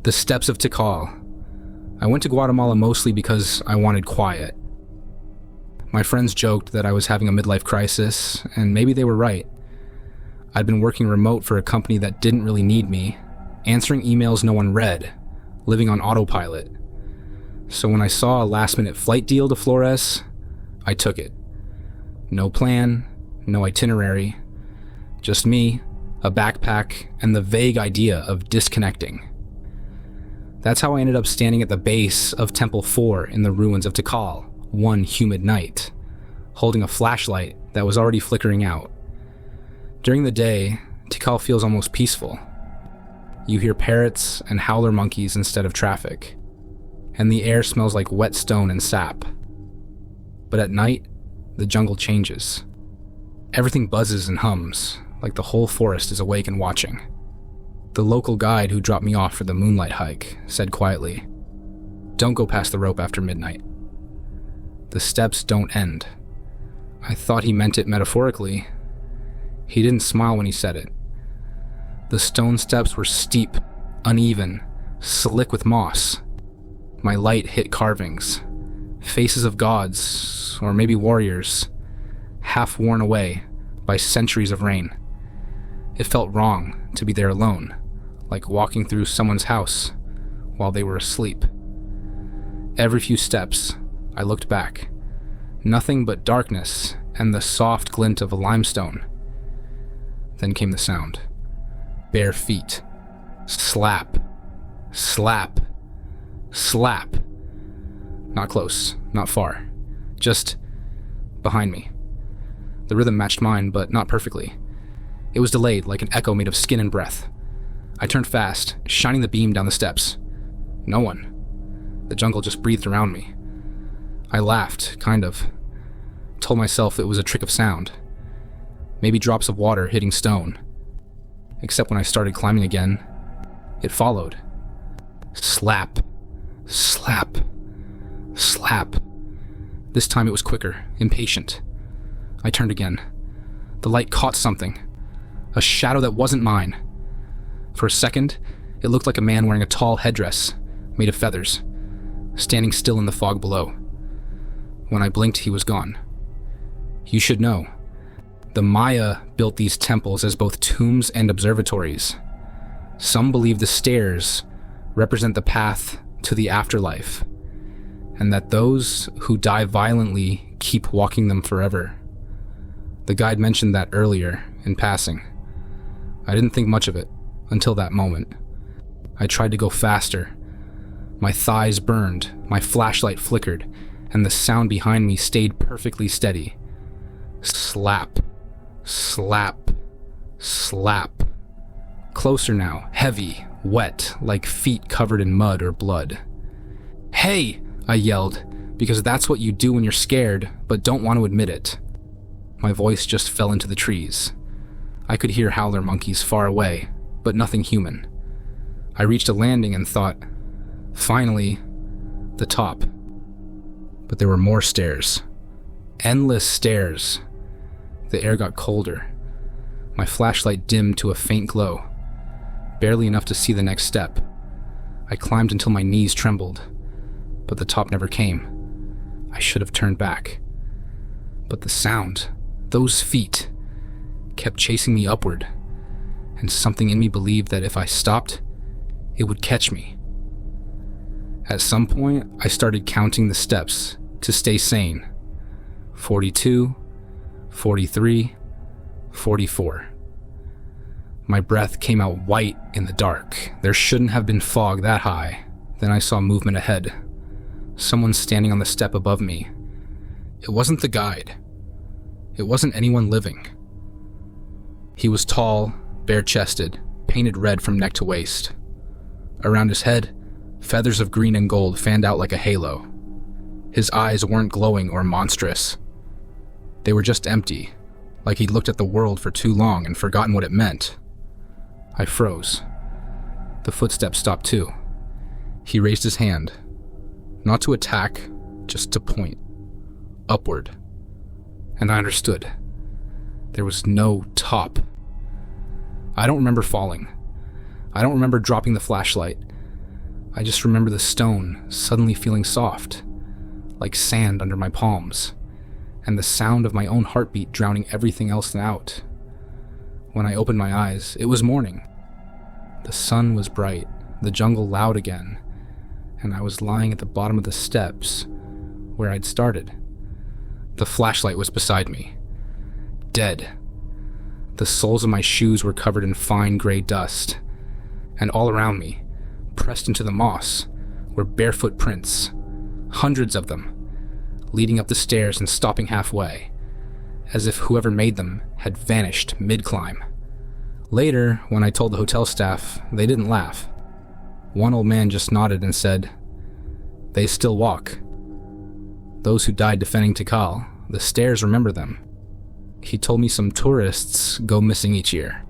The steps of TIKAL. I went to Guatemala mostly because I wanted quiet. My friends joked that I was having a midlife crisis, and maybe they were right. I'd been working remote for a company that didn't really need me, answering emails no one read, living on autopilot. So when I saw a last-minute flight deal to Flores, I took it. No plan, no itinerary, just me, a backpack, and the vague idea of disconnecting. That's how I ended up standing at the base of Temple 4 in the ruins of TIKAL, one humid night, holding a flashlight that was already flickering out. During the day, TIKAL feels almost peaceful. You hear parrots and howler monkeys instead of traffic, and the air smells like wet stone and sap. But at night, the jungle changes. Everything buzzes and hums, like the whole forest is awake and watching. The local guide who dropped me off for the moonlight hike said quietly, "Don't go past the rope after midnight." The steps don't end. I thought he meant it metaphorically. He didn't smile when he said it. The stone steps were steep, uneven, slick with moss. My light hit carvings, faces of gods, or maybe warriors, half worn away by centuries of rain. It felt wrong to be there alone, like walking through someone's house while they were asleep. Every few steps, I looked back. Nothing but darkness and the soft glint of a limestone. Then came the sound. Bare feet. Slap. Slap. Slap. Not close, not far. Just behind me. The rhythm matched mine, but not perfectly. It was delayed, like an echo made of skin and breath. I turned fast, shining the beam down the steps. No one. The jungle just breathed around me. I laughed, kind of. Told myself it was a trick of sound. Maybe drops of water hitting stone. Except when I started climbing again, it followed. Slap. Slap. Slap. This time it was quicker, impatient. I turned again. The light caught something. A shadow that wasn't mine. For a second, it looked like a man wearing a tall headdress, made of feathers, standing still in the fog below. When I blinked, he was gone. You should know, the Maya built these temples as both tombs and observatories. Some believe the stairs represent the path to the afterlife, and that those who die violently keep walking them forever. The guide mentioned that earlier, in passing. I didn't think much of it, until that moment. I tried to go faster. My thighs burned, my flashlight flickered, and the sound behind me stayed perfectly steady. Slap. Slap. Slap. Closer now, heavy, wet, like feet covered in mud or blood. "Hey!" I yelled, because that's what you do when you're scared, but don't want to admit it. My voice just fell into the trees. I could hear howler monkeys far away, but nothing human. I reached a landing and thought, finally, the top. But there were more stairs. Endless stairs. The air got colder. My flashlight dimmed to a faint glow, barely enough to see the next step. I climbed until my knees trembled, but the top never came. I should have turned back. But the sound, those feet, kept chasing me upward, and something in me believed that if I stopped, it would catch me. At some point, I started counting the steps to stay sane. 42, 43, 44. My breath came out white in the dark. There shouldn't have been fog that high. Then I saw movement ahead. Someone standing on the step above me. It wasn't the guide. It wasn't anyone living. He was tall, bare-chested, painted red from neck to waist. Around his head, feathers of green and gold fanned out like a halo. His eyes weren't glowing or monstrous. They were just empty, like he'd looked at the world for too long and forgotten what it meant. I froze. The footsteps stopped too. He raised his hand, not to attack, just to point, upward. And I understood. There was no top. I don't remember falling. I don't remember dropping the flashlight. I just remember the stone suddenly feeling soft, like sand under my palms, and the sound of my own heartbeat drowning everything else out. When I opened my eyes, it was morning. The sun was bright, the jungle loud again, and I was lying at the bottom of the steps where I'd started. The flashlight was beside me. Dead. The soles of my shoes were covered in fine gray dust, and all around me, pressed into the moss, were barefoot prints, hundreds of them, leading up the stairs and stopping halfway, as if whoever made them had vanished mid-climb. Later, when I told the hotel staff, they didn't laugh. One old man just nodded and said, "They still walk. Those who died defending TIKAL, the stairs remember them." He told me some tourists go missing each year.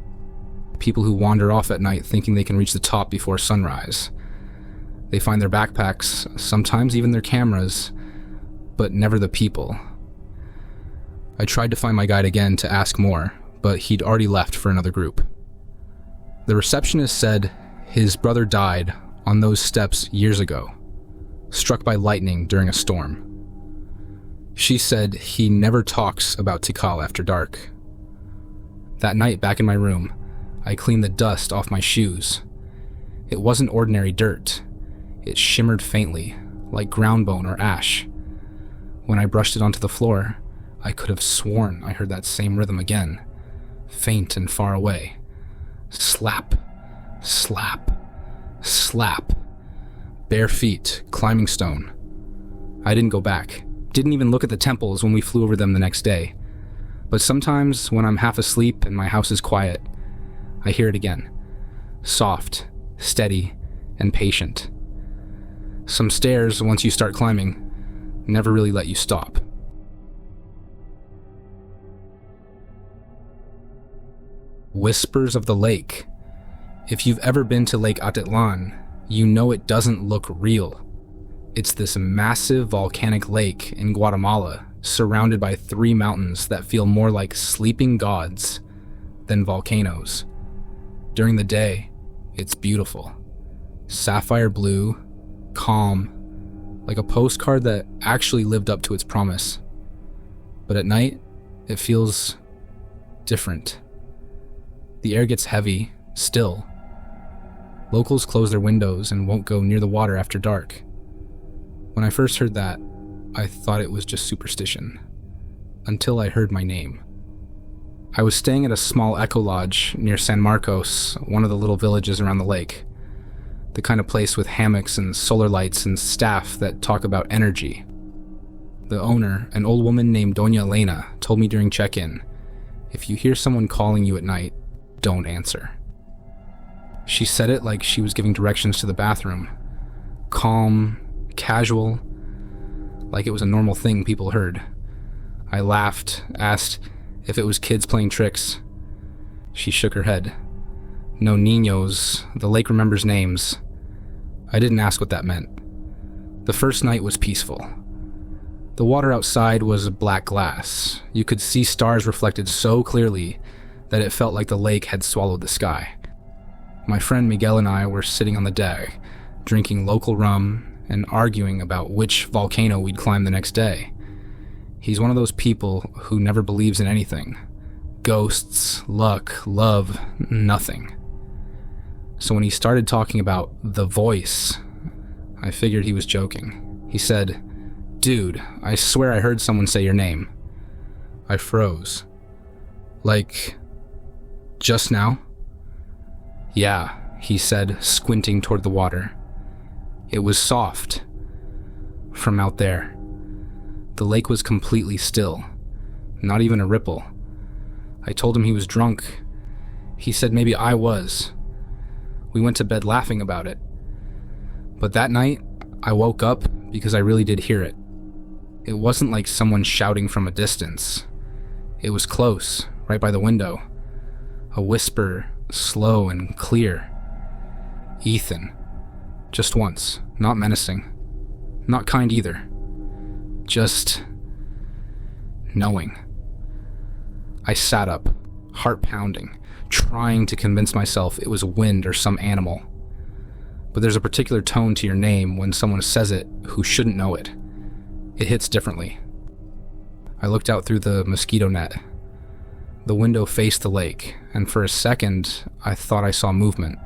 People who wander off at night thinking they can reach the top before sunrise. They find their backpacks, sometimes even their cameras, but never the people. I tried to find my guide again to ask more, but he'd already left for another group. The receptionist said his brother died on those steps years ago, struck by lightning during a storm. She said he never talks about TIKAL after dark. That night, back in my room, I cleaned the dust off my shoes. It wasn't ordinary dirt. It shimmered faintly, like ground bone or ash. When I brushed it onto the floor, I could have sworn I heard that same rhythm again, faint and far away. Slap, slap, slap. Bare feet, climbing stone. I didn't go back. Didn't even look at the temples when we flew over them the next day. But sometimes, when I'm half asleep and my house is quiet, I hear it again. Soft, steady, and patient. Some stairs, once you start climbing, never really let you stop. Whispers of the lake. If you've ever been to Lake Atitlan, you know it doesn't look real. It's this massive volcanic lake in Guatemala, surrounded by 3 mountains that feel more like sleeping gods than volcanoes. During the day, it's beautiful. Sapphire blue, calm, like a postcard that actually lived up to its promise. But at night, it feels different. The air gets heavy, still. Locals close their windows and won't go near the water after dark. When I first heard that, I thought it was just superstition, until I heard my name. I was staying at a small eco lodge near San Marcos, one of the little villages around the lake. The kind of place with hammocks and solar lights and staff that talk about energy. The owner, an old woman named Doña Elena, told me during check-in, if you hear someone calling you at night, don't answer. She said it like she was giving directions to the bathroom. Calm, casual, like it was a normal thing people heard. I laughed, asked if it was kids playing tricks. She shook her head. No niños, the lake remembers names. I didn't ask what that meant. The first night was peaceful. The water outside was black glass. You could see stars reflected so clearly that it felt like the lake had swallowed the sky. My friend Miguel and I were sitting on the deck, drinking local rum and arguing about which volcano we'd climb the next day. He's one of those people who never believes in anything. Ghosts, luck, love, nothing. So when he started talking about the voice, I figured he was joking. He said, "Dude, I swear I heard someone say your name." I froze. Like, just now? "Yeah," he said, squinting toward the water. It was soft. From out there. The lake was completely still. Not even a ripple. I told him he was drunk. He said maybe I was. We went to bed laughing about it. But that night, I woke up because I really did hear it. It wasn't like someone shouting from a distance. It was close, right by the window. A whisper, slow and clear. "Ethan." Just once, not menacing. Not kind either. Just knowing. I sat up, heart pounding, trying to convince myself it was wind or some animal. but there's a particular tone to your name when someone says it who shouldn't know it. It hits differently. I looked out through the mosquito net. The window faced the lake, and for a second, I thought I saw movement,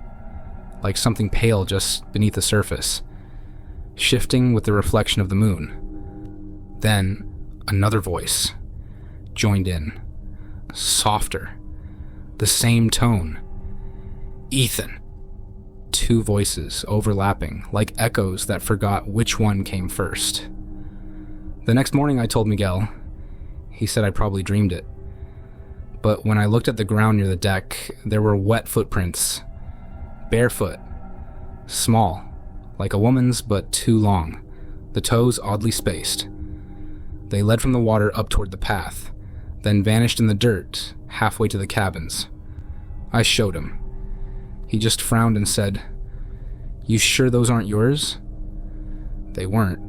like something pale just beneath the surface, shifting with the reflection of the moon. Then, another voice joined in, softer, the same tone. Ethan. Two voices overlapping, like echoes that forgot which one came first. The next morning I told Miguel. He said I probably dreamed it. But when I looked at the ground near the deck, there were wet footprints. Barefoot. Small. Like a woman's, but too long. The toes oddly spaced. They led from the water up toward the path, then vanished in the dirt, halfway to the cabins. I showed him. He just frowned and said, "You sure those aren't yours?" They weren't.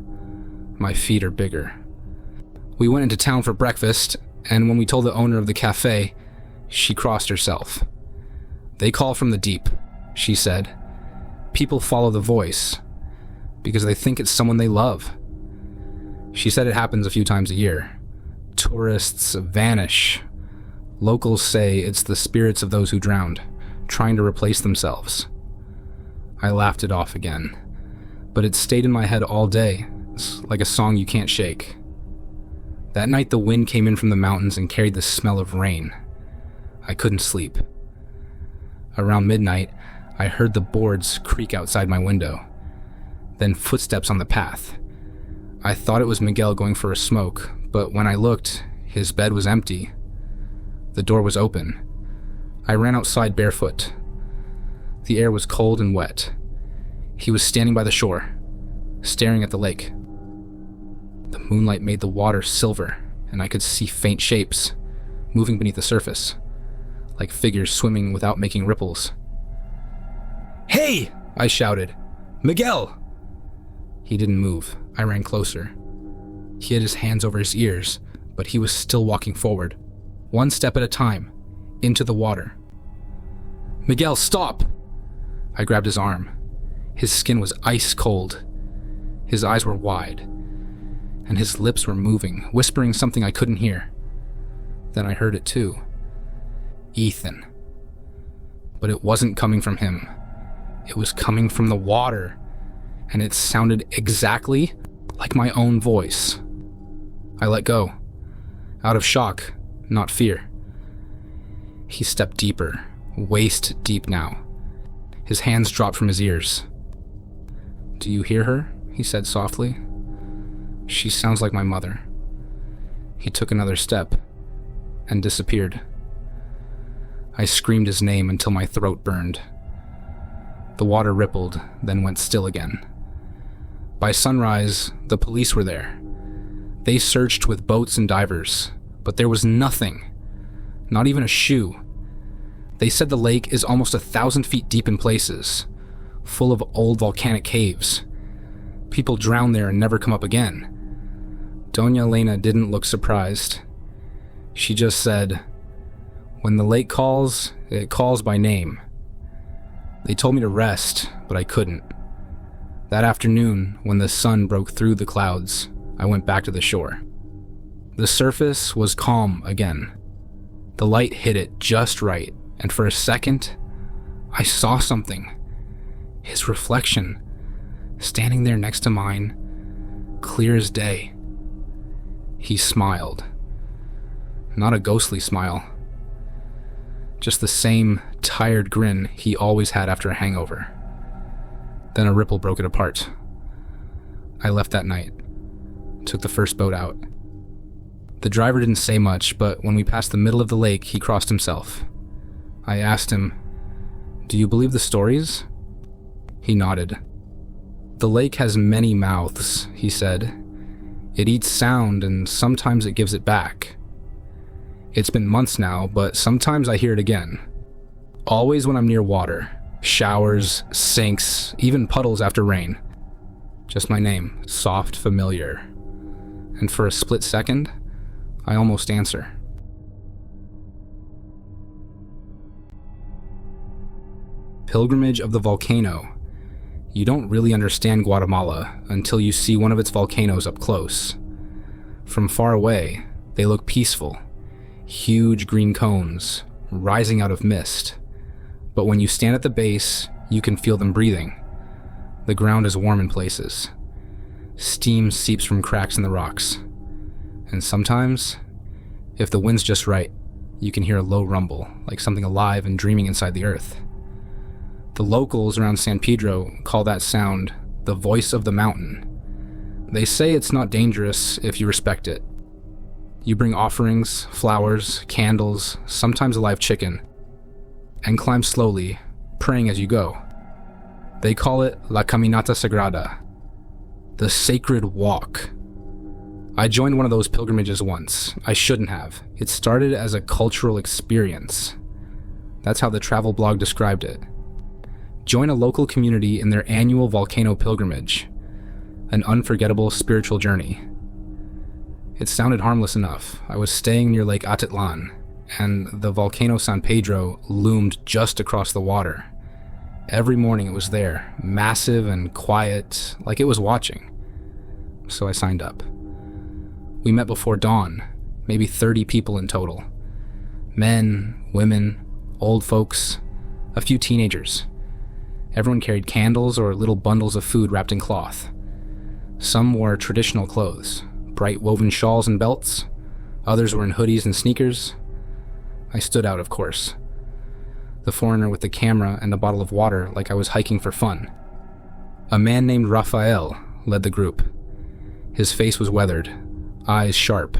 My feet are bigger. We went into town for breakfast, and when we told the owner of the cafe, she crossed herself. "They call from the deep," she said. "People follow the voice because they think it's someone they love." She said it happens a few times a year. Tourists vanish. Locals say it's the spirits of those who drowned, trying to replace themselves. I laughed it off again, but it stayed in my head all day. It's like a song you can't shake. That night the wind came in from the mountains and carried the smell of rain. I couldn't sleep. Around midnight, I heard the boards creak outside my window, then footsteps on the path. I thought it was Miguel going for a smoke, but when I looked, his bed was empty. The door was open. I ran outside barefoot. The air was cold and wet. He was standing by the shore, staring at the lake. The moonlight made the water silver, and I could see faint shapes moving beneath the surface, like figures swimming without making ripples. "Hey!" I shouted. "Miguel!" He didn't move. I ran closer. He had his hands over his ears, but he was still walking forward, one step at a time, into the water. "Miguel, stop!" I grabbed his arm. His skin was ice cold. His eyes were wide, and his lips were moving, whispering something I couldn't hear. Then I heard it too. Ethan. But it wasn't coming from him. It was coming from the water, and it sounded exactly like my own voice. I let go, out of shock, not fear. He stepped deeper, waist deep now. His hands dropped from his ears. "Do you hear her?" he said softly. "She sounds like my mother." He took another step and disappeared. I screamed his name until my throat burned. The water rippled, then went still again. By sunrise, the police were there. They searched with boats and divers, but there was nothing, not even a shoe. They said the lake is almost 1,000 feet deep in places, full of old volcanic caves. People drown there and never come up again. Doña Elena didn't look surprised. She just said, "When the lake calls, it calls by name." They told me to rest, but I couldn't. That afternoon, when the sun broke through the clouds, I went back to the shore. The surface was calm again. The light hit it just right, and for a second, I saw something. His reflection, standing there next to mine, clear as day. He smiled. Not a ghostly smile. Just the same tired grin he always had after a hangover. Then a ripple broke it apart. I left that night. Took the first boat out. The driver didn't say much, but when we passed the middle of the lake, he crossed himself. I asked him, "Do you believe the stories?" He nodded. "The lake has many mouths," he said. "It eats sound, and sometimes it gives it back. It's been months now, but sometimes I hear it again. Always when I'm near water. Showers, sinks, even puddles after rain. Just my name, soft, familiar. And for a split second, I almost answer." Pilgrimage of the Volcano. You don't really understand Guatemala until you see one of its volcanoes up close. From far away, they look peaceful, huge green cones rising out of mist. But when you stand at the base, you can feel them breathing. The ground is warm in places. Steam seeps from cracks in the rocks. And sometimes, if the wind's just right, you can hear a low rumble, like something alive and dreaming inside the earth. The locals around San Pedro call that sound the voice of the mountain. They say it's not dangerous if you respect it. You bring offerings, flowers, candles, sometimes a live chicken, and climb slowly, praying as you go. They call it La Caminata Sagrada, the sacred walk. I joined one of those pilgrimages once. I shouldn't have. It started as a cultural experience. That's how the travel blog described it. Join a local community in their annual volcano pilgrimage, an unforgettable spiritual journey. It sounded harmless enough. I was staying near Lake Atitlan, and the volcano San Pedro loomed just across the water. Every morning it was there, massive and quiet, like it was watching. So I signed up. We met before dawn, maybe 30 people in total. Men, women, old folks, a few teenagers. Everyone carried candles or little bundles of food wrapped in cloth. Some wore traditional clothes, bright woven shawls and belts. Others were in hoodies and sneakers. I stood out, of course. The foreigner with the camera and a bottle of water, like I was hiking for fun. A man named Rafael led the group. His face was weathered, eyes sharp.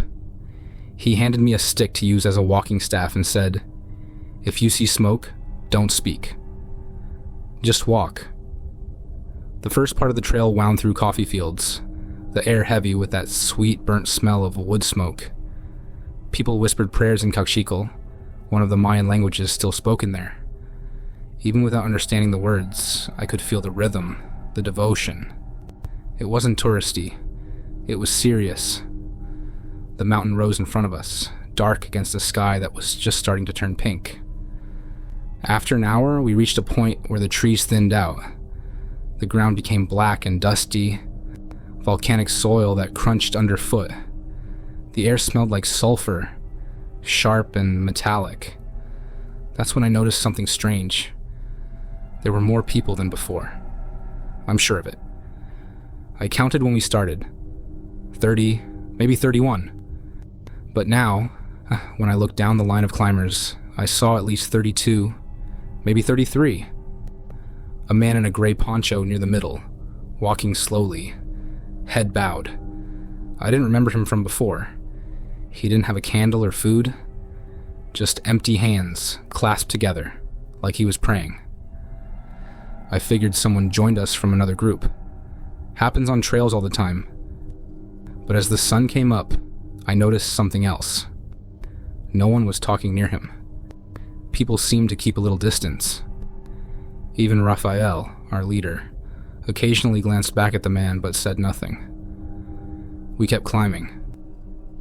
He handed me a stick to use as a walking staff and said, "If you see smoke, don't speak. Just walk." The first part of the trail wound through coffee fields, the air heavy with that sweet burnt smell of wood smoke. People whispered prayers in Kakshikal, one of the Mayan languages still spoken there. Even without understanding the words, I could feel the rhythm, the devotion. It wasn't touristy. It was serious. The mountain rose in front of us, dark against a sky that was just starting to turn pink. After an hour, we reached a point where the trees thinned out. The ground became black and dusty, volcanic soil that crunched underfoot. The air smelled like sulfur, sharp and metallic. That's when I noticed something strange. There were more people than before. I'm sure of it. I counted when we started. 30, maybe 31. But now, when I looked down the line of climbers, I saw at least 32, maybe 33. A man in a gray poncho near the middle, walking slowly, head bowed. I didn't remember him from before. He didn't have a candle or food, just empty hands clasped together, like he was praying. I figured someone joined us from another group. Happens on trails all the time. But as the sun came up, I noticed something else. No one was talking near him. People seemed to keep a little distance. Even Rafael, our leader, occasionally glanced back at the man but said nothing. We kept climbing.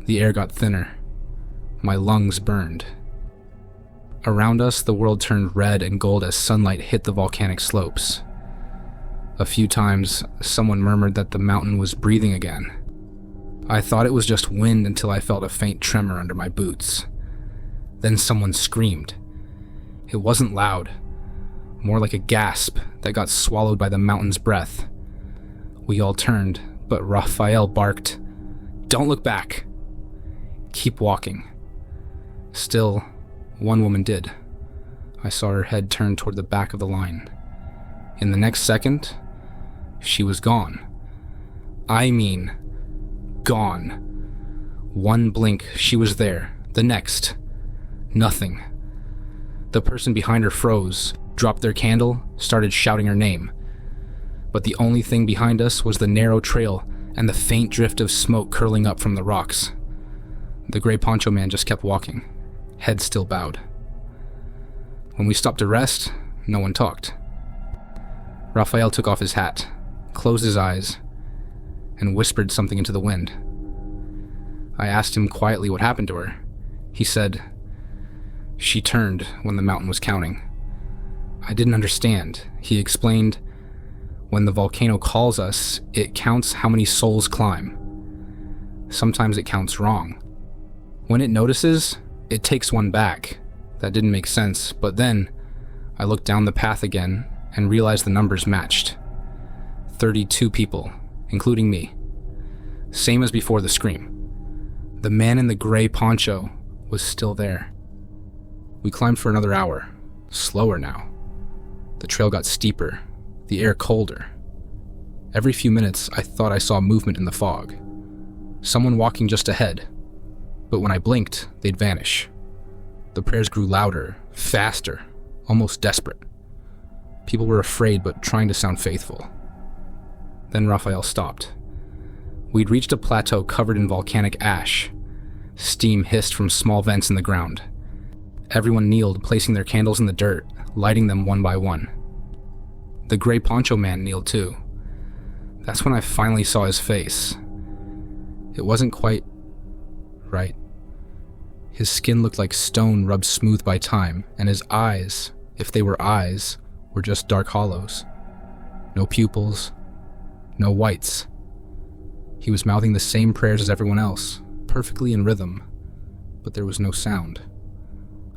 The air got thinner. My lungs burned. Around us, the world turned red and gold as sunlight hit the volcanic slopes. A few times, someone murmured that the mountain was breathing again. I thought it was just wind until I felt a faint tremor under my boots. Then someone screamed. It wasn't loud, more like a gasp that got swallowed by the mountain's breath. We all turned, but Raphael barked, "Don't look back! Keep walking." Still, one woman did. I saw her head turn toward the back of the line. In the next second, she was gone. I mean, gone. One blink, she was there. The next, nothing. The person behind her froze, dropped their candle, started shouting her name. But the only thing behind us was the narrow trail and the faint drift of smoke curling up from the rocks. The gray poncho man just kept walking, head still bowed. When we stopped to rest, no one talked. Raphael took off his hat, closed his eyes, and whispered something into the wind. I asked him quietly what happened to her. He said, "She turned when the mountain was counting." I didn't understand. He explained, When the volcano calls us, it counts how many souls climb. Sometimes it counts wrong. When it notices, it takes one back. That didn't make sense, but then I looked down the path again and realized the numbers matched. 32 people, including me. Same as before the scream. The man in the gray poncho was still there. We climbed for another hour, slower now. The trail got steeper, the air colder. Every few minutes, I thought I saw movement in the fog. Someone walking just ahead. But when I blinked, they'd vanish. The prayers grew louder, faster, almost desperate. People were afraid but trying to sound faithful. Then Raphael stopped. We'd reached a plateau covered in volcanic ash. Steam hissed from small vents in the ground. Everyone kneeled, placing their candles in the dirt, lighting them one by one. The gray poncho man kneeled too. That's when I finally saw his face. It wasn't quite right. His skin looked like stone rubbed smooth by time, and his eyes, if they were eyes, were just dark hollows. No pupils, no whites. He was mouthing the same prayers as everyone else, perfectly in rhythm, but there was no sound.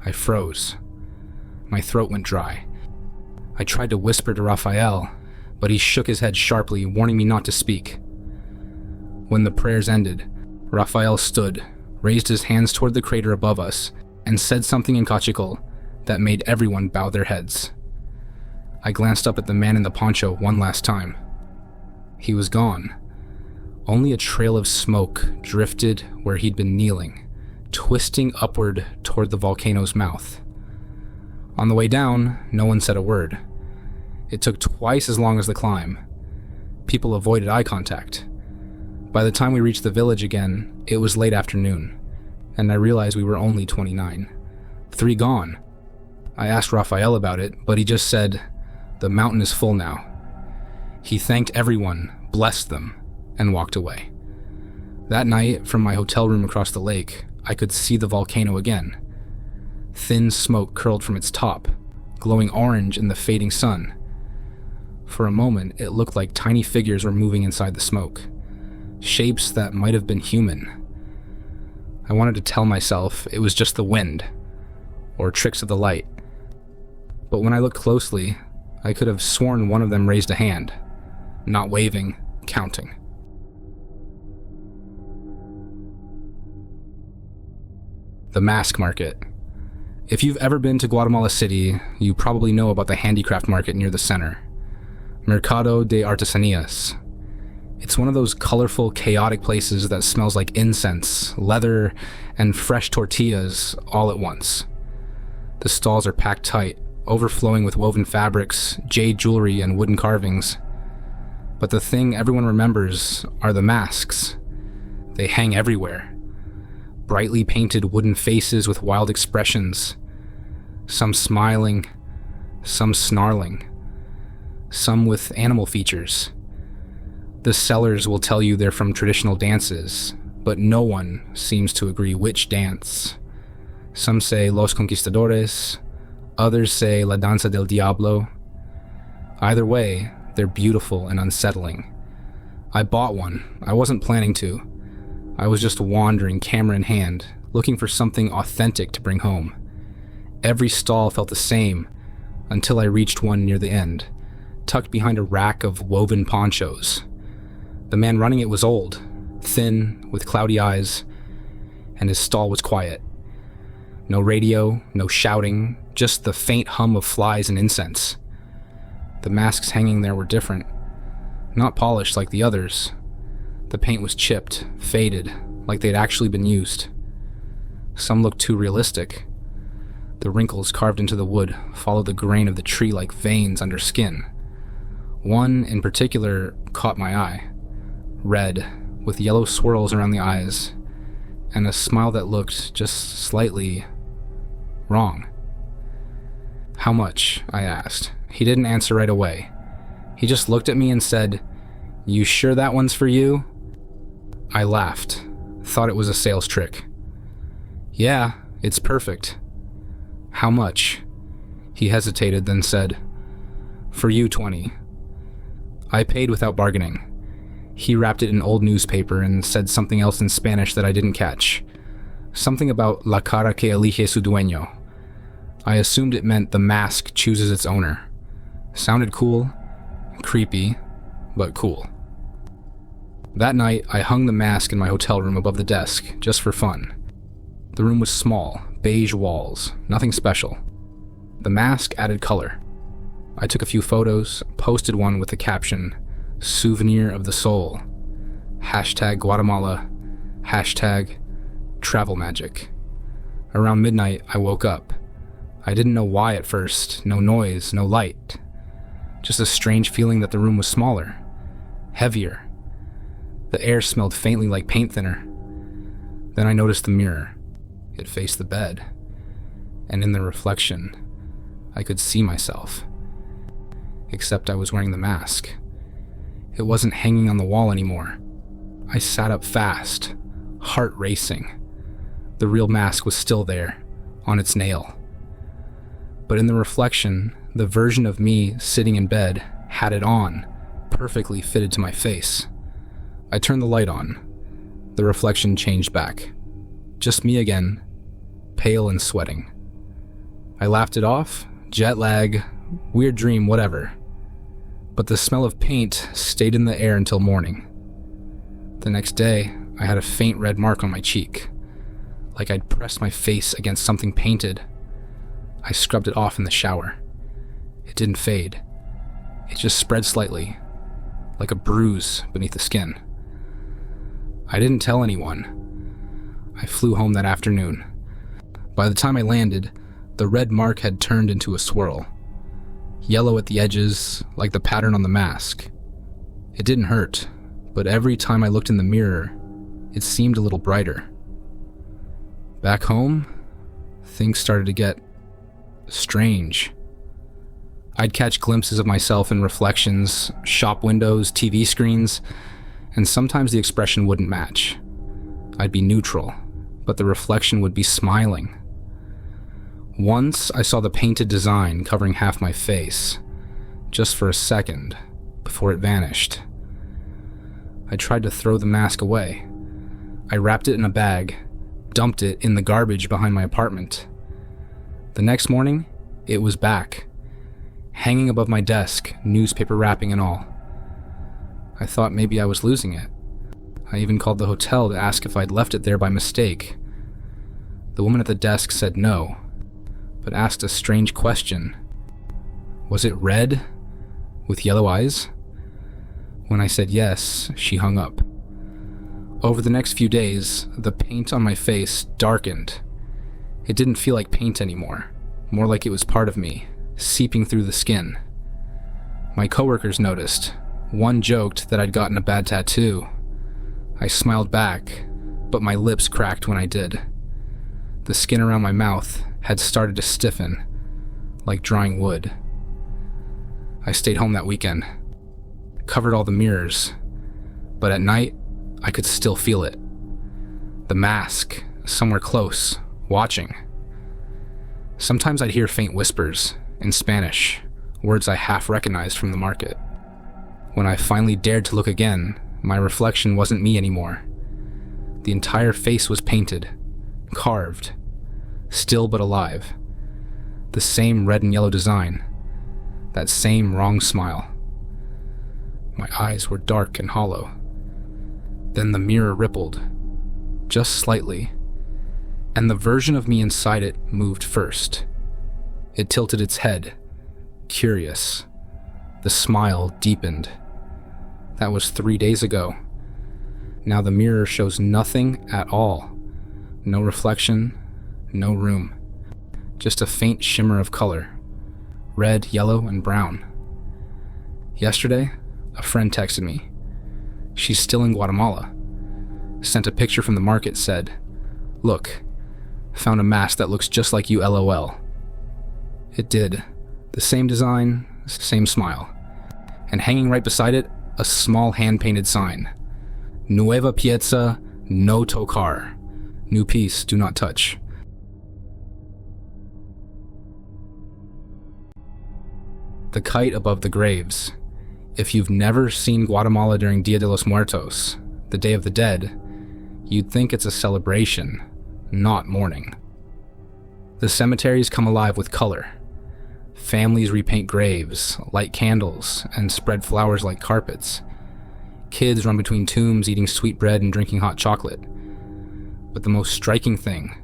I froze. My throat went dry. I tried to whisper to Raphael, but he shook his head sharply, warning me not to speak. When the prayers ended, Raphael stood, raised his hands toward the crater above us, and said something in Kachikal that made everyone bow their heads. I glanced up at the man in the poncho one last time. He was gone. Only a trail of smoke drifted where he'd been kneeling, twisting upward toward the volcano's mouth. On the way down, no one said a word. It took twice as long as the climb. People avoided eye contact. By the time we reached the village again, it was late afternoon, and I realized we were only 29. 3 gone. I asked Raphael about it, but he just said, "The mountain is full now." He thanked everyone, blessed them, and walked away. That night, from my hotel room across the lake, I could see the volcano again. Thin smoke curled from its top, glowing orange in the fading sun. For a moment, it looked like tiny figures were moving inside the smoke. Shapes that might have been human. I wanted to tell myself it was just the wind, or tricks of the light. But when I looked closely, I could have sworn one of them raised a hand, not waving, counting. The Mask Market. If you've ever been to Guatemala City, you probably know about the handicraft market near the center. Mercado de Artesanías. It's one of those colorful, chaotic places that smells like incense, leather, and fresh tortillas all at once. The stalls are packed tight, overflowing with woven fabrics, jade jewelry, and wooden carvings. But the thing everyone remembers are the masks. They hang everywhere. Brightly painted wooden faces with wild expressions. Some smiling, some snarling, some with animal features. The sellers will tell you they're from traditional dances, but no one seems to agree which dance. Some say Los Conquistadores, others say La Danza del Diablo. Either way, they're beautiful and unsettling. I bought one. I wasn't planning to. I was just wandering, camera in hand, looking for something authentic to bring home. Every stall felt the same, until I reached one near the end, tucked behind a rack of woven ponchos. The man running it was old, thin, with cloudy eyes, and his stall was quiet. No radio, no shouting, just the faint hum of flies and incense. The masks hanging there were different, not polished like the others. The paint was chipped, faded, like they'd actually been used. Some looked too realistic. The wrinkles carved into the wood followed the grain of the tree like veins under skin. One, in particular, caught my eye. Red, with yellow swirls around the eyes, and a smile that looked just slightly wrong. "How much?" I asked. He didn't answer right away. He just looked at me and said, "You sure that one's for you?" I laughed, thought it was a sales trick. "Yeah, it's perfect." "How much?" He hesitated, then said, "For you, 20. I paid without bargaining. He wrapped it in old newspaper and said something else in Spanish that I didn't catch. Something about la cara que elige su dueño. I assumed it meant the mask chooses its owner. Sounded cool, creepy, but cool. That night, I hung the mask in my hotel room above the desk, just for fun. The room was small, beige walls, nothing special. The mask added color. I took a few photos, posted one with the caption, "Souvenir of the Soul," #Guatemala, #Travel Magic. Around midnight, I woke up. I didn't know why at first, no noise, no light. Just a strange feeling that the room was smaller, heavier. The air smelled faintly like paint thinner. Then I noticed the mirror. It faced the bed, and in the reflection, I could see myself. Except I was wearing the mask. It wasn't hanging on the wall anymore. I sat up fast, heart racing. The real mask was still there, on its nail. But in the reflection, the version of me sitting in bed had it on, perfectly fitted to my face. I turned the light on. The reflection changed back. Just me again, pale and sweating. I laughed it off, jet lag, weird dream, whatever. But the smell of paint stayed in the air until morning. The next day, I had a faint red mark on my cheek, like I'd pressed my face against something painted. I scrubbed it off in the shower. It didn't fade. It just spread slightly, like a bruise beneath the skin. I didn't tell anyone. I flew home that afternoon. By the time I landed, the red mark had turned into a swirl. Yellow at the edges, like the pattern on the mask. It didn't hurt, but every time I looked in the mirror, it seemed a little brighter. Back home, things started to get strange. I'd catch glimpses of myself in reflections, shop windows, TV screens, and sometimes the expression wouldn't match. I'd be neutral, but the reflection would be smiling. Once I saw the painted design covering half my face, just for a second, before it vanished. I tried to throw the mask away. I wrapped it in a bag, dumped it in the garbage behind my apartment. The next morning, it was back, hanging above my desk, newspaper wrapping and all. I thought maybe I was losing it. I even called the hotel to ask if I'd left it there by mistake. The woman at the desk said no, but asked a strange question. Was it red, with yellow eyes? When I said yes, she hung up. Over the next few days, the paint on my face darkened. It didn't feel like paint anymore, more like it was part of me, seeping through the skin. My coworkers noticed. One joked that I'd gotten a bad tattoo. I smiled back, but my lips cracked when I did. The skin around my mouth had started to stiffen, like drying wood. I stayed home that weekend, covered all the mirrors, but at night, I could still feel it. The mask, somewhere close, watching. Sometimes I'd hear faint whispers, in Spanish, words I half recognized from the market. When I finally dared to look again, my reflection wasn't me anymore. The entire face was painted, carved, still but alive. The same red and yellow design, that same wrong smile. My eyes were dark and hollow. Then the mirror rippled, just slightly, and the version of me inside it moved first. It tilted its head, curious. The smile deepened. That was 3 days ago. Now the mirror shows nothing at all. No reflection, no room. Just a faint shimmer of color. Red, yellow, and brown. Yesterday, a friend texted me. She's still in Guatemala. Sent a picture from the market, said, "Look, found a mask that looks just like you, LOL." It did. The same design, same smile. And hanging right beside it, a small hand-painted sign. Nueva pieza, no tocar. New piece, do not touch. The kite above the graves. If you've never seen Guatemala during Dia de los Muertos, the Day of the Dead, you'd think it's a celebration, not mourning. The cemeteries come alive with color. Families repaint graves, light candles, and spread flowers like carpets. Kids run between tombs eating sweet bread and drinking hot chocolate. But the most striking thing,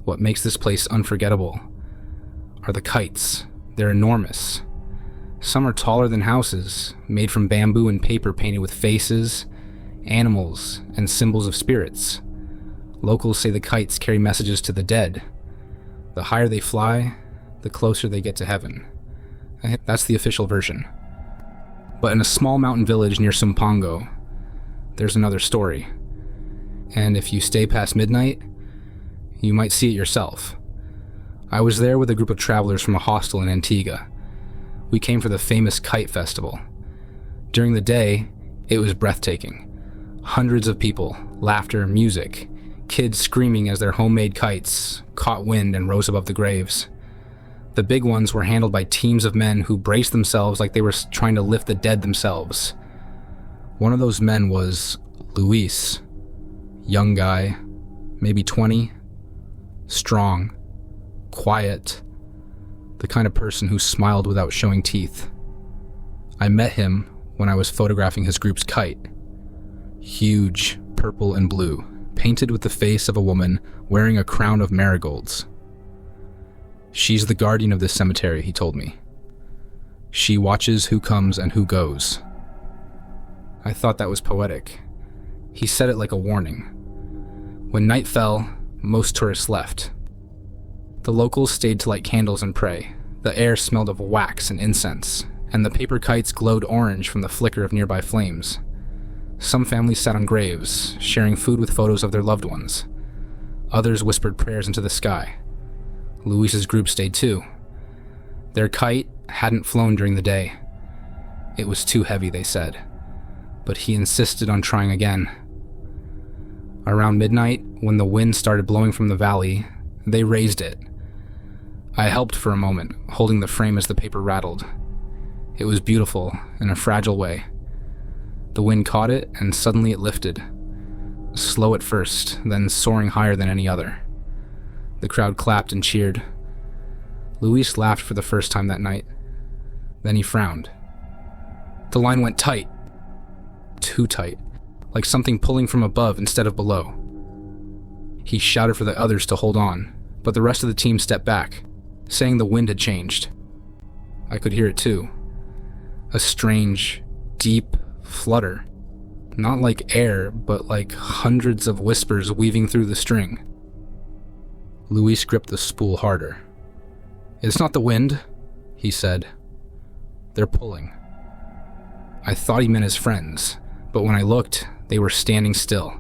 what makes this place unforgettable, are the kites. They're enormous. Some are taller than houses, made from bamboo and paper painted with faces, animals, and symbols of spirits. Locals say the kites carry messages to the dead. The higher they fly, the closer they get to heaven. That's the official version. But in a small mountain village near Sumpango, there's another story. And if you stay past midnight, you might see it yourself. I was there with a group of travelers from a hostel in Antigua. We came for the famous Kite Festival. During the day, it was breathtaking. Hundreds of people, laughter, music, kids screaming as their homemade kites caught wind and rose above the graves. The big ones were handled by teams of men who braced themselves like they were trying to lift the dead themselves. One of those men was Luis. Young guy, maybe 20, strong, quiet, the kind of person who smiled without showing teeth. I met him when I was photographing his group's kite. Huge, purple and blue, painted with the face of a woman wearing a crown of marigolds. She's the guardian of this cemetery, he told me. She watches who comes and who goes. I thought that was poetic. He said it like a warning. When night fell, most tourists left. The locals stayed to light candles and pray. The air smelled of wax and incense, and the paper kites glowed orange from the flicker of nearby flames. Some families sat on graves, sharing food with photos of their loved ones. Others whispered prayers into the sky. Luis's group stayed too. Their kite hadn't flown during the day. It was too heavy, they said, but he insisted on trying again. Around midnight, when the wind started blowing from the valley, they raised it. I helped for a moment, holding the frame as the paper rattled. It was beautiful, in a fragile way. The wind caught it, and suddenly it lifted. Slow at first, then soaring higher than any other. The crowd clapped and cheered. Luis laughed for the first time that night. Then he frowned. The line went tight. Too tight, like something pulling from above instead of below. He shouted for the others to hold on, but the rest of the team stepped back, saying the wind had changed. I could hear it too. A strange, deep flutter. Not like air, but like hundreds of whispers weaving through the string. Luis gripped the spool harder. "It's not the wind," he said. "They're pulling." I thought he meant his friends, but when I looked, they were standing still.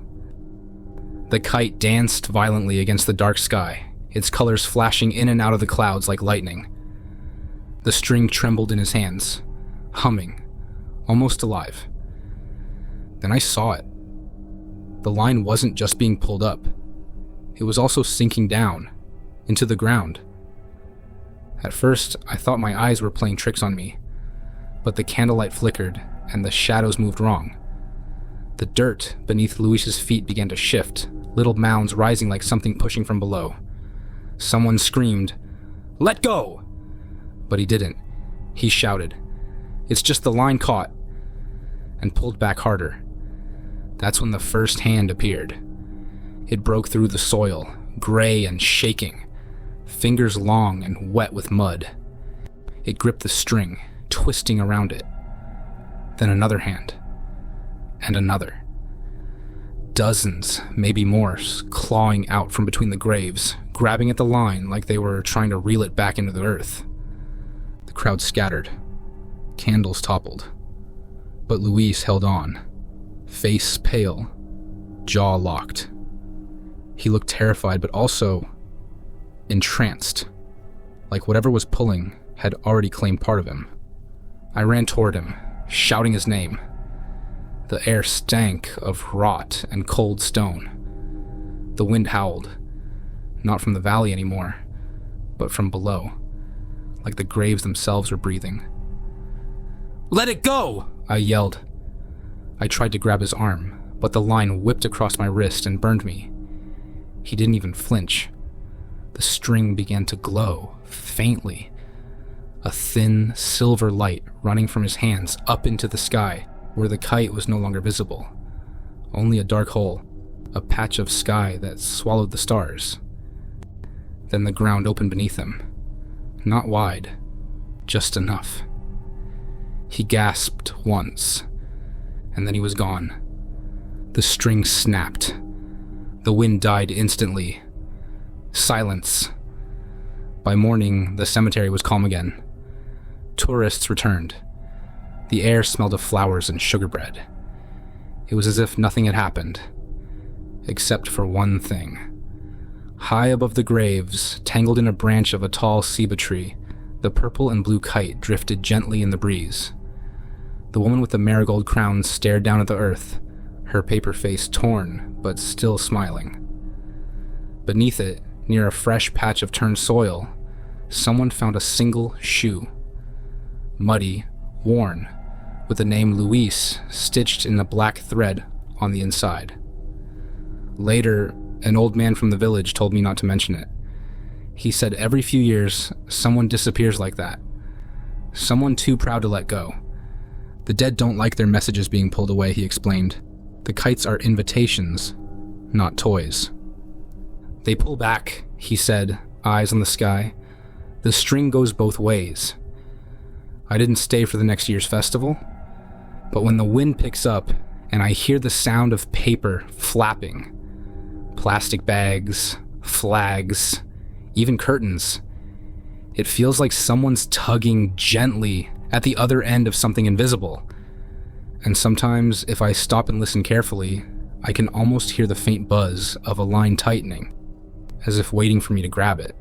The kite danced violently against the dark sky, its colors flashing in and out of the clouds like lightning. The string trembled in his hands, humming, almost alive. Then I saw it. The line wasn't just being pulled up. It was also sinking down, into the ground. At first, I thought my eyes were playing tricks on me, but the candlelight flickered and the shadows moved wrong. The dirt beneath Luis's feet began to shift, little mounds rising like something pushing from below. Someone screamed, "Let go!" But he didn't. He shouted, "It's just the line caught," and pulled back harder. That's when the first hand appeared. It broke through the soil, gray and shaking, fingers long and wet with mud. It gripped the string, twisting around it. Then another hand, and another. Dozens, maybe more, clawing out from between the graves, grabbing at the line like they were trying to reel it back into the earth. The crowd scattered. Candles toppled. But Luis held on, face pale, jaw locked. He looked terrified, but also entranced, like whatever was pulling had already claimed part of him. I ran toward him, shouting his name. The air stank of rot and cold stone. The wind howled, not from the valley anymore, but from below, like the graves themselves were breathing. "Let it go!" I yelled. I tried to grab his arm, but the line whipped across my wrist and burned me. He didn't even flinch. The string began to glow, faintly. A thin, silver light running from his hands up into the sky, where the kite was no longer visible. Only a dark hole, a patch of sky that swallowed the stars. Then the ground opened beneath him. Not wide, just enough. He gasped once, and then he was gone. The string snapped. The wind died instantly. Silence. By morning, the cemetery was calm again. Tourists returned. The air smelled of flowers and sugar bread. It was as if nothing had happened, except for one thing. High above the graves, tangled in a branch of a tall ceiba tree, the purple and blue kite drifted gently in the breeze. The woman with the marigold crown stared down at the earth, her paper face torn, but still smiling. Beneath it, near a fresh patch of turned soil, someone found a single shoe. Muddy, worn, with the name Luis stitched in a black thread on the inside. Later, an old man from the village told me not to mention it. He said every few years, someone disappears like that. Someone too proud to let go. The dead don't like their messages being pulled away, he explained. The kites are invitations, not toys. They pull back, he said, eyes on the sky. The string goes both ways. I didn't stay for the next year's festival, but when the wind picks up and I hear the sound of paper flapping, plastic bags, flags, even curtains, it feels like someone's tugging gently at the other end of something invisible. And sometimes, if I stop and listen carefully, I can almost hear the faint buzz of a line tightening, as if waiting for me to grab it.